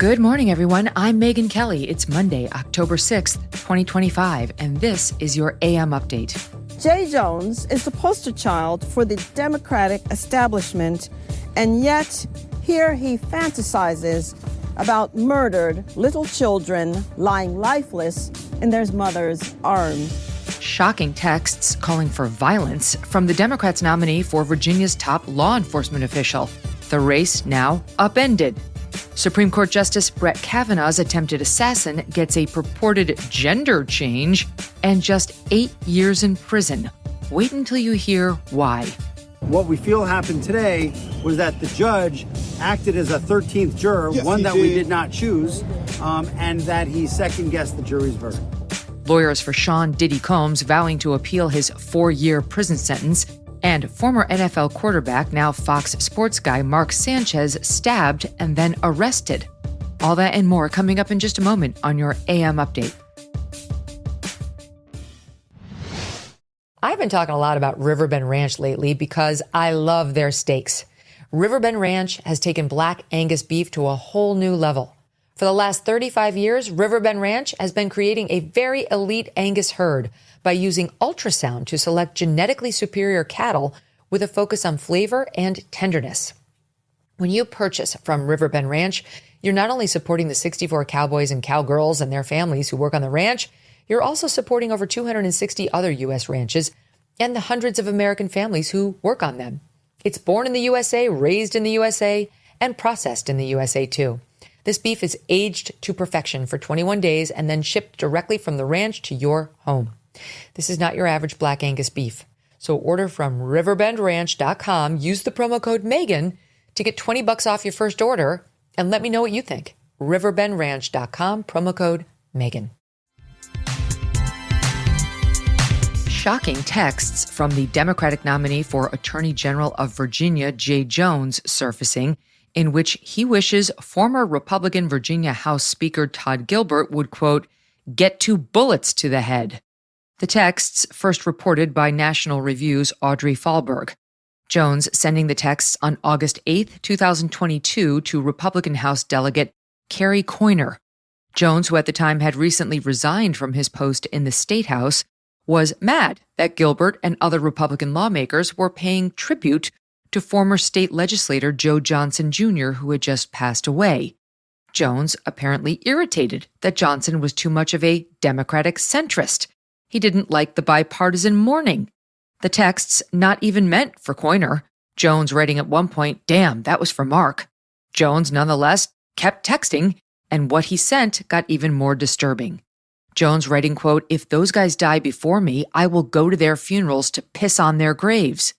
Good morning, everyone. I'm Megyn Kelly. It's Monday, October 6th, 2025, and this is your AM update. Jay Jones is the poster child for the Democratic establishment, and yet here he fantasizes about murdered little children lying lifeless in their mother's arms. Shocking texts calling for violence from the Democrats' nominee for Virginia's top law enforcement official. The race now upended. Supreme Court Justice Brett Kavanaugh's attempted assassin gets a purported gender change and just 8 years in prison. Wait until you hear why. What we feel happened today was that the judge acted as a 13th juror, one that we did not choose, and that he second-guessed the jury's verdict. Lawyers for Sean Diddy Combs vowing to appeal his 4-year prison sentence, and former NFL quarterback, now Fox Sports guy Mark Sanchez, stabbed and then arrested. All that and more coming up in just a moment on your AM update. I've been talking a lot about Riverbend Ranch lately because I love their steaks. Riverbend Ranch has taken Black Angus beef to a whole new level. For the last 35 years, Riverbend Ranch has been creating a very elite Angus herd by using ultrasound to select genetically superior cattle with a focus on flavor and tenderness. When you purchase from Riverbend Ranch, you're not only supporting the 64 cowboys and cowgirls and their families who work on the ranch, you're also supporting over 260 other U.S. ranches and the hundreds of American families who work on them. It's born in the USA, raised in the USA, and processed in the USA too. This beef is aged to perfection for 21 days and then shipped directly from the ranch to your home. This is not your average Black Angus beef. So order from riverbendranch.com, use the promo code Megyn to get $20 off your first order, and let me know what you think. riverbendranch.com, promo code Megyn. Shocking texts from the Democratic nominee for Attorney General of Virginia, Jay Jones, surfacing, in which he wishes former Republican Virginia House Speaker Todd Gilbert would, quote, get 2 bullets to the head. The texts first reported by National Review's Audrey Fahlberg. Jones sending the texts on August 8, 2022 to Republican House Delegate Carrie Coyner. Jones, who at the time had recently resigned from his post in the State House, was mad that Gilbert and other Republican lawmakers were paying tribute to former state legislator Joe Johnson Jr., who had just passed away. Jones apparently irritated that Johnson was too much of a Democratic centrist. He didn't like the bipartisan mourning. The texts not even meant for Coyner. Jones writing at one point, damn, that was for Mark. Jones nonetheless kept texting, and what he sent got even more disturbing. Jones writing, quote, if those guys die before me, I will go to their funerals to piss on their graves.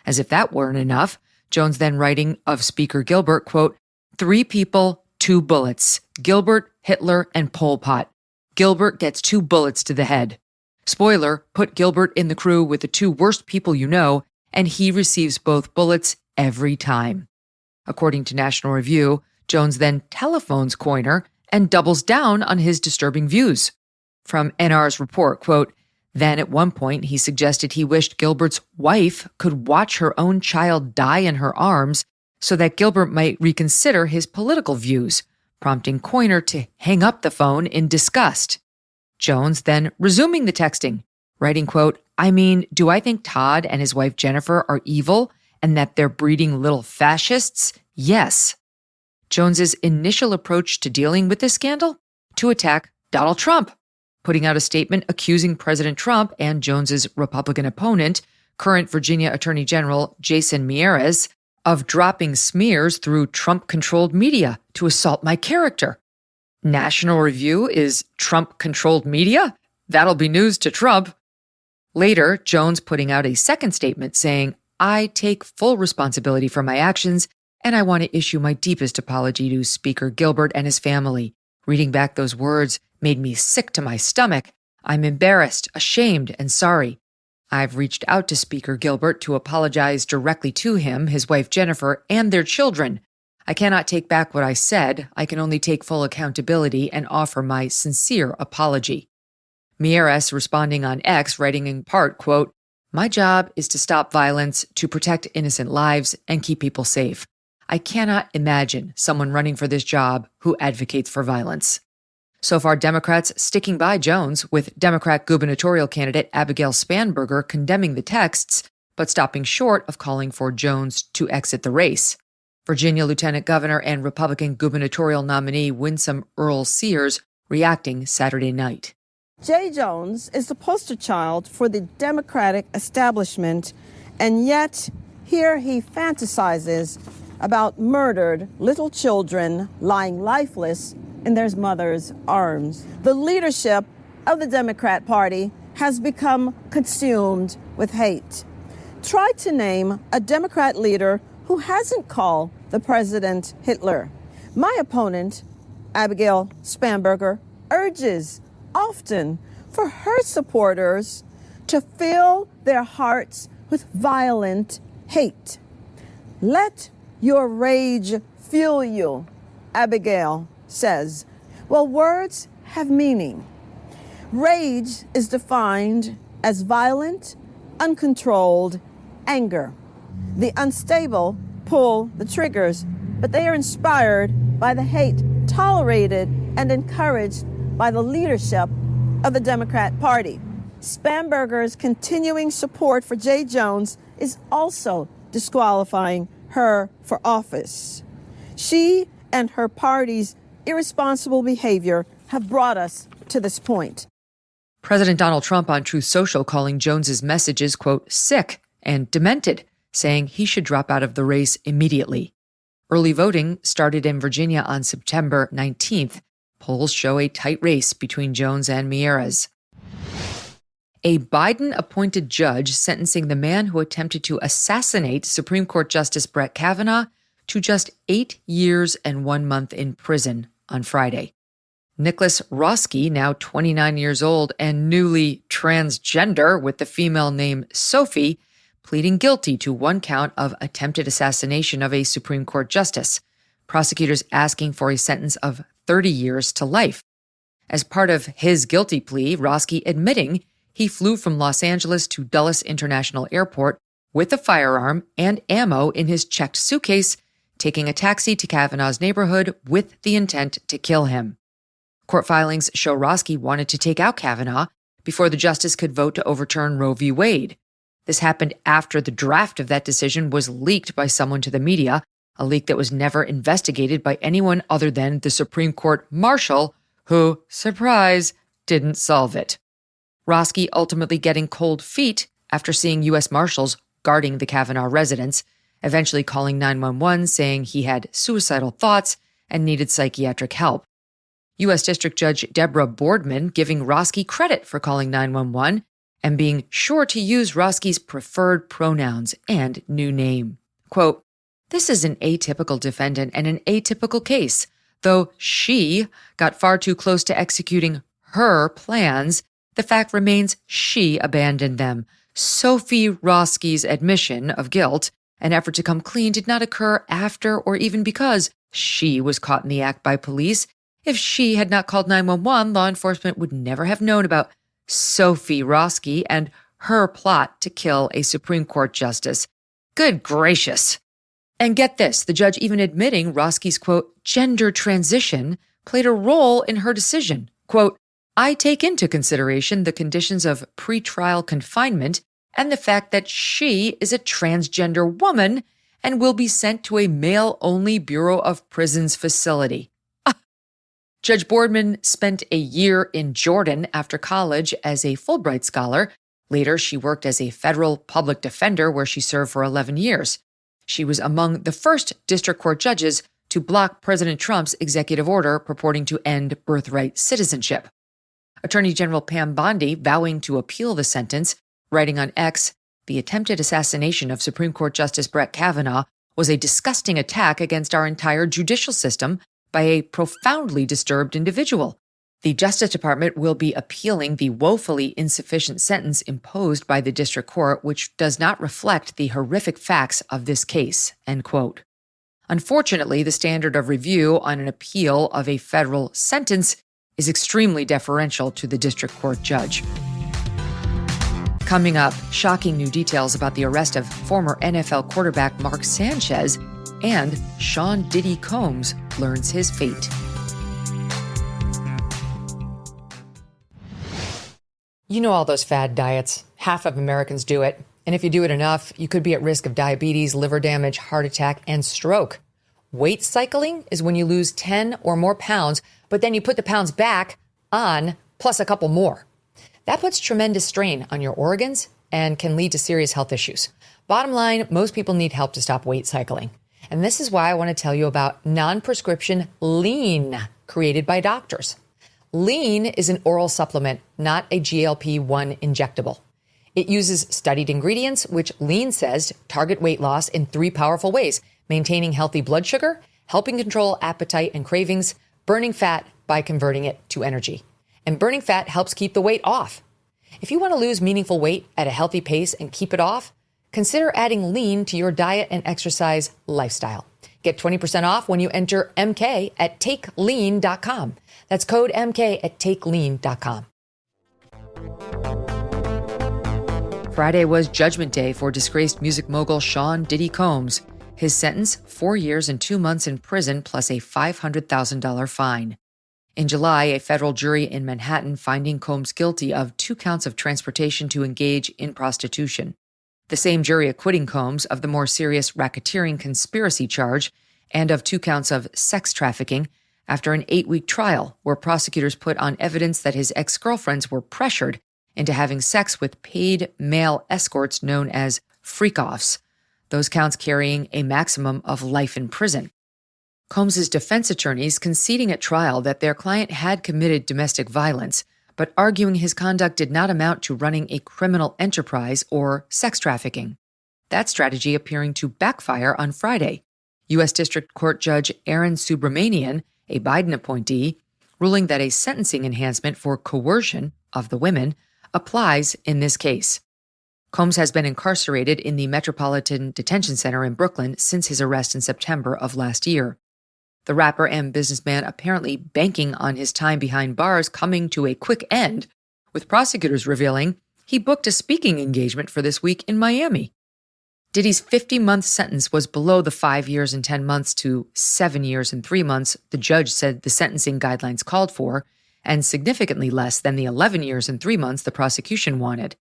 As if that weren't enough, Jones then writing of Speaker Gilbert, quote, 3 people, 2 bullets. Gilbert, Hitler, and Pol Pot. Gilbert gets 2 bullets to the head. Spoiler, put Gilbert in the crew with the 2 worst people you know, and he receives both bullets every time. According to National Review, Jones then telephones Coyner and doubles down on his disturbing views. From NR's report, quote, then at one point he suggested he wished Gilbert's wife could watch her own child die in her arms so that Gilbert might reconsider his political views, prompting Coyner to hang up the phone in disgust. Jones then resuming the texting, writing, quote, I mean, do I think Todd and his wife Jennifer are evil and that they're breeding little fascists? Yes. Jones's initial approach to dealing with this scandal? To attack Donald Trump, putting out a statement accusing President Trump and Jones's Republican opponent, current Virginia Attorney General Jason Miyares, of dropping smears through Trump-controlled media to assault my character. National Review is Trump-controlled media? That'll be news to Trump. Later, Jones putting out a second statement saying, I take full responsibility for my actions, and I want to issue my deepest apology to Speaker Gilbert and his family. Reading back those words made me sick to my stomach. I'm embarrassed, ashamed, and sorry. I've reached out to Speaker Gilbert to apologize directly to him, his wife Jennifer, and their children. I cannot take back what I said. I can only take full accountability and offer my sincere apology. Miyares responding on X, writing in part, quote, my job is to stop violence, to protect innocent lives, and keep people safe. I cannot imagine someone running for this job who advocates for violence. So far, Democrats sticking by Jones, with Democrat gubernatorial candidate Abigail Spanberger condemning the texts, but stopping short of calling for Jones to exit the race. Virginia Lieutenant Governor and Republican gubernatorial nominee Winsome Earl Sears reacting Saturday night. Jay Jones is the poster child for the Democratic establishment, and yet here he fantasizes about murdered little children lying lifeless in their mother's arms. The leadership of the Democrat Party has become consumed with hate. Try to name a Democrat leader who hasn't called the president Hitler. My opponent, Abigail Spanberger, urges often for her supporters to fill their hearts with violent hate. Let your rage fuel you, Abigail says. Well, words have meaning. Rage is defined as violent, uncontrolled anger. The unstable pull the triggers, but they are inspired by the hate tolerated and encouraged by the leadership of the Democrat Party. Spanberger's continuing support for Jay Jones is also disqualifying her for office. She and her party's irresponsible behavior have brought us to this point. President Donald Trump on Truth Social calling Jones's messages, quote, sick and demented, saying he should drop out of the race immediately. Early voting started in Virginia on September 19th. Polls show a tight race between Jones and Meirelles. A Biden-appointed judge sentencing the man who attempted to assassinate Supreme Court Justice Brett Kavanaugh to just 8 years and 1 month in prison on Friday. Nicholas Roski, now 29 years old and newly transgender with the female name Sophie, pleading guilty to 1 count of attempted assassination of a Supreme Court justice. Prosecutors asking for a sentence of 30 years to life. As part of his guilty plea, Roski admitting he flew from Los Angeles to Dulles International Airport with a firearm and ammo in his checked suitcase, taking a taxi to Kavanaugh's neighborhood with the intent to kill him. Court filings show Roski wanted to take out Kavanaugh before the justice could vote to overturn Roe v. Wade. This happened after the draft of that decision was leaked by someone to the media, a leak that was never investigated by anyone other than the Supreme Court marshal, who, surprise, didn't solve it. Roski ultimately getting cold feet after seeing U.S. Marshals guarding the Kavanaugh residence, eventually calling 911 saying he had suicidal thoughts and needed psychiatric help. U.S. District Judge Deborah Boardman giving Roski credit for calling 911 and being sure to use Roski's preferred pronouns and new name. Quote, "This is an atypical defendant and an atypical case. Though she got far too close to executing her plans, the fact remains she abandoned them. Sophie Roski's admission of guilt, an effort to come clean, did not occur after or even because she was caught in the act by police. If she had not called 911, law enforcement would never have known about Sophie Roski and her plot to kill a Supreme Court justice. Good gracious." And get this, the judge even admitting Roski's, quote, gender transition played a role in her decision. Quote, "I take into consideration the conditions of pretrial confinement and the fact that she is a transgender woman and will be sent to a male-only Bureau of Prisons facility." Judge Boardman spent a year in Jordan after college as a Fulbright scholar. Later, she worked as a federal public defender where she served for 11 years. She was among the first district court judges to block President Trump's executive order purporting to end birthright citizenship. Attorney General Pam Bondi vowing to appeal the sentence, writing on X, "The attempted assassination of Supreme Court Justice Brett Kavanaugh was a disgusting attack against our entire judicial system by a profoundly disturbed individual. The Justice Department will be appealing the woefully insufficient sentence imposed by the district court, which does not reflect the horrific facts of this case," end quote. Unfortunately, the standard of review on an appeal of a federal sentence is extremely deferential to the district court judge. Coming up, shocking new details about the arrest of former NFL quarterback Mark Sanchez And Sean Diddy Combs learns his fate. You know all those fad diets. Half of Americans do it. And if you do it enough, you could be at risk of diabetes, liver damage, heart attack, and stroke. Weight cycling is when you lose 10 or more pounds, but then you put the pounds back on, plus a couple more. That puts tremendous strain on your organs and can lead to serious health issues. Bottom line, most people need help to stop weight cycling. And this is why I want to tell you about non-prescription lean, created by doctors. Lean is an oral supplement, not a GLP-1 injectable. It uses studied ingredients, which Lean says target weight loss in 3 powerful ways: maintaining healthy blood sugar, helping control appetite and cravings, burning fat by converting it to energy. And burning fat helps keep the weight off. If you want to lose meaningful weight at a healthy pace and keep it off, consider adding Lean to your diet and exercise lifestyle. Get 20% off when you enter MK at takelean.com. That's code MK at takelean.com. Friday was Judgment Day for disgraced music mogul Sean Diddy Combs. His sentence, 4 years and 2 months in prison plus a $500,000 fine. In July, a federal jury in Manhattan finding Combs guilty of 2 counts of transportation to engage in prostitution. The same jury acquitting Combs of the more serious racketeering conspiracy charge and of 2 counts of sex trafficking after an 8-week trial where prosecutors put on evidence that his ex-girlfriends were pressured into having sex with paid male escorts known as freak-offs, those counts carrying a maximum of life in prison. Combs' defense attorneys conceding at trial that their client had committed domestic violence, but arguing his conduct did not amount to running a criminal enterprise or sex trafficking. That strategy appearing to backfire on Friday. U.S. District Court Judge Aaron Subramanian, a Biden appointee, ruling that a sentencing enhancement for coercion of the women applies in this case. Combs has been incarcerated in the Metropolitan Detention Center in Brooklyn since his arrest in September of last year. The rapper and businessman apparently banking on his time behind bars coming to a quick end, with prosecutors revealing he booked a speaking engagement for this week in Miami. Diddy's 50-month sentence was below the 5 years and 10 months to 7 years and 3 months the judge said the sentencing guidelines called for, and significantly less than the 11 years and 3 months the prosecution wanted.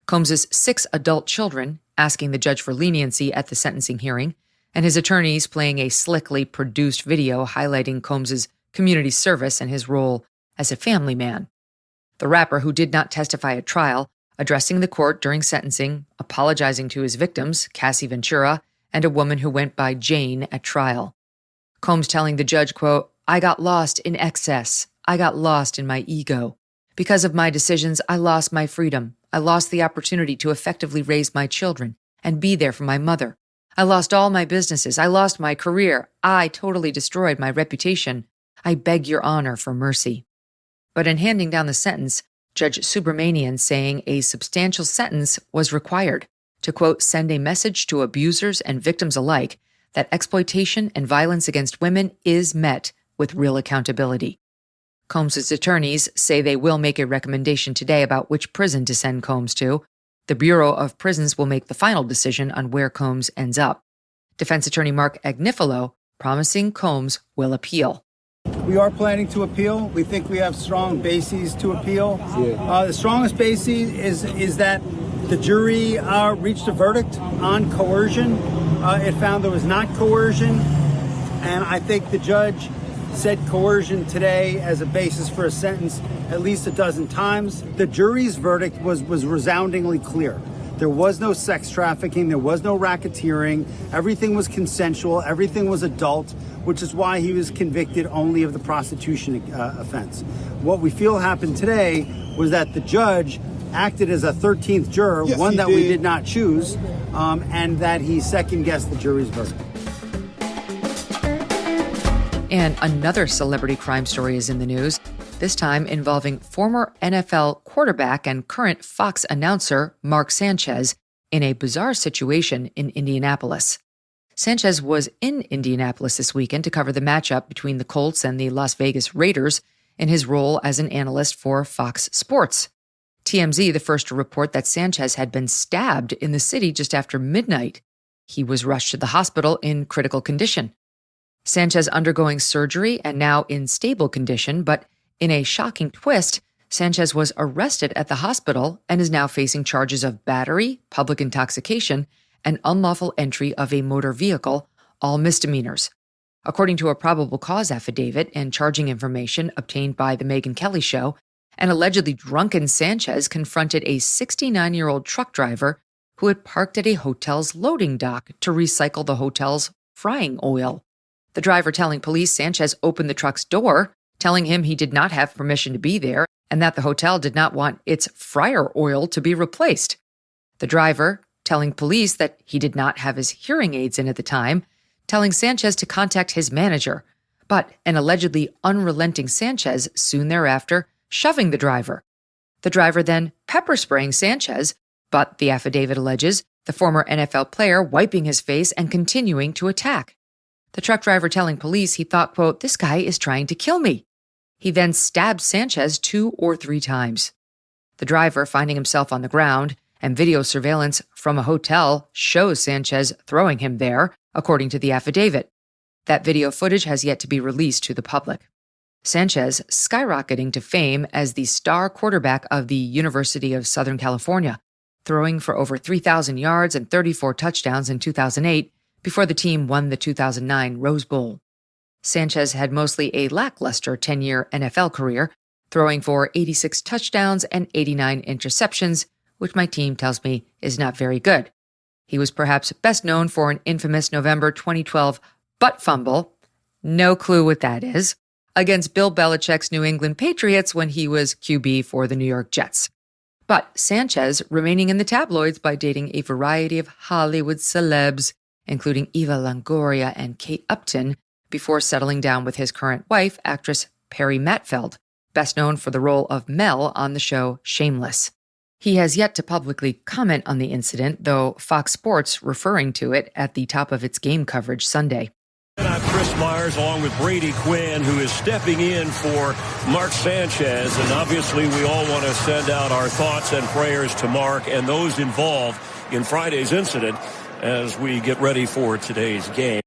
Combs' 6 adult children asking the judge for leniency at the sentencing hearing, and his attorneys playing a slickly produced video highlighting Combs' community service and his role as a family man. The rapper, who did not testify at trial, addressing the court during sentencing, apologizing to his victims, Cassie Ventura, and a woman who went by Jane at trial. Combs telling the judge, quote, "I got lost in excess. I got lost in my ego. Because of my decisions, I lost my freedom. I lost the opportunity to effectively raise my children and be there for my mother. I lost all my businesses. I lost my career. I totally destroyed my reputation. I beg your honor for mercy." But in handing down the sentence, Judge Subramanian saying a substantial sentence was required to, quote, "send a message to abusers and victims alike that exploitation and violence against women is met with real accountability." Combs' attorneys say they will make a recommendation today about which prison to send Combs to. The Bureau of Prisons will make the final decision on where Combs ends up. Defense attorney Mark Sanchez promising Combs will appeal. We are planning to appeal. We think we have strong bases to appeal. The strongest basis is that the jury reached a verdict on coercion. It found there was not coercion. And I think the judge said coercion today as a basis for a sentence at least a dozen times. The jury's verdict was resoundingly clear. There was no sex trafficking. There was no racketeering. Everything was consensual. Everything was adult, which is why he was convicted only of the prostitution offense. What we feel happened today was that the judge acted as a 13th juror, one that we did not choose, and that he second-guessed the jury's verdict. And another celebrity crime story is in the news, this time involving former NFL quarterback and current Fox announcer Mark Sanchez in a bizarre situation in Indianapolis. Sanchez was in Indianapolis this weekend to cover the matchup between the Colts and the Las Vegas Raiders in his role as an analyst for Fox Sports. TMZ, the first to report that Sanchez had been stabbed in the city just after midnight. He was rushed to the hospital in critical condition. Sanchez undergoing surgery and now in stable condition, but in a shocking twist, Sanchez was arrested at the hospital and is now facing charges of battery, public intoxication, and unlawful entry of a motor vehicle, all misdemeanors. According to a probable cause affidavit and charging information obtained by the Megyn Kelly Show, an allegedly drunken Sanchez confronted a 69-year-old truck driver who had parked at a hotel's loading dock to recycle the hotel's frying oil. The driver telling police Sanchez opened the truck's door, telling him he did not have permission to be there and that the hotel did not want its fryer oil to be replaced. The driver telling police that he did not have his hearing aids in at the time, telling Sanchez to contact his manager, but an allegedly unrelenting Sanchez soon thereafter shoving the driver. The driver then pepper spraying Sanchez, but the affidavit alleges the former NFL player wiping his face and continuing to attack. The truck driver telling police he thought, quote, "This guy is trying to kill me." He then stabbed Sanchez 2 or 3 times. The driver finding himself on the ground, and video surveillance from a hotel shows Sanchez throwing him there, according to the affidavit. That video footage has yet to be released to the public. Sanchez skyrocketing to fame as the star quarterback of the University of Southern California, throwing for over 3,000 yards and 34 touchdowns in 2008 before the team won the 2009 Rose Bowl. Sanchez had mostly a lackluster 10-year NFL career, throwing for 86 touchdowns and 89 interceptions, which my team tells me is not very good. He was perhaps best known for an infamous November 2012 butt fumble, no clue what that is, against Bill Belichick's New England Patriots when he was QB for the New York Jets. But Sanchez remaining in the tabloids by dating a variety of Hollywood celebs, including Eva Longoria and Kate Upton, before settling down with his current wife, actress Perry Matfeld, best known for the role of Mel on the show Shameless. He has yet to publicly comment on the incident, though Fox Sports referring to it at the top of its game coverage Sunday. And I'm Chris Myers along with Brady Quinn, who is stepping in for Mark Sanchez. And obviously we all want to send out our thoughts and prayers to Mark and those involved in Friday's incident as we get ready for today's game.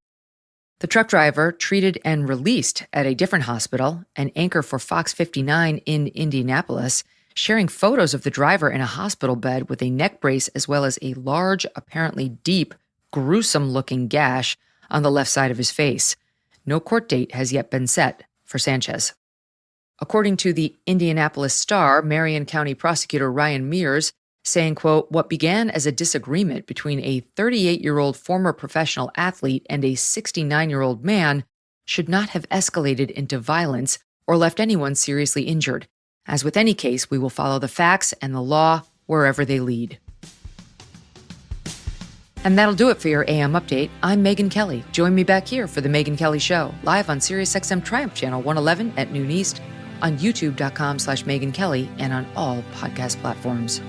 The truck driver treated and released at a different hospital, an anchor for Fox 59 in Indianapolis, sharing photos of the driver in a hospital bed with a neck brace as well as a large, apparently deep, gruesome-looking gash on the left side of his face. No court date has yet been set for Sanchez. According to the Indianapolis Star, Marion County Prosecutor Ryan Mears saying, quote, "What began as a disagreement between a 38-year-old former professional athlete and a 69-year-old man should not have escalated into violence or left anyone seriously injured. As with any case, we will follow the facts and the law wherever they lead." And that'll do it for your AM Update. I'm Megyn Kelly. Join me back here for The Megyn Kelly Show, live on SiriusXM Triumph Channel 111 at noon East, on youtube.com/Megyn Kelly, and on all podcast platforms.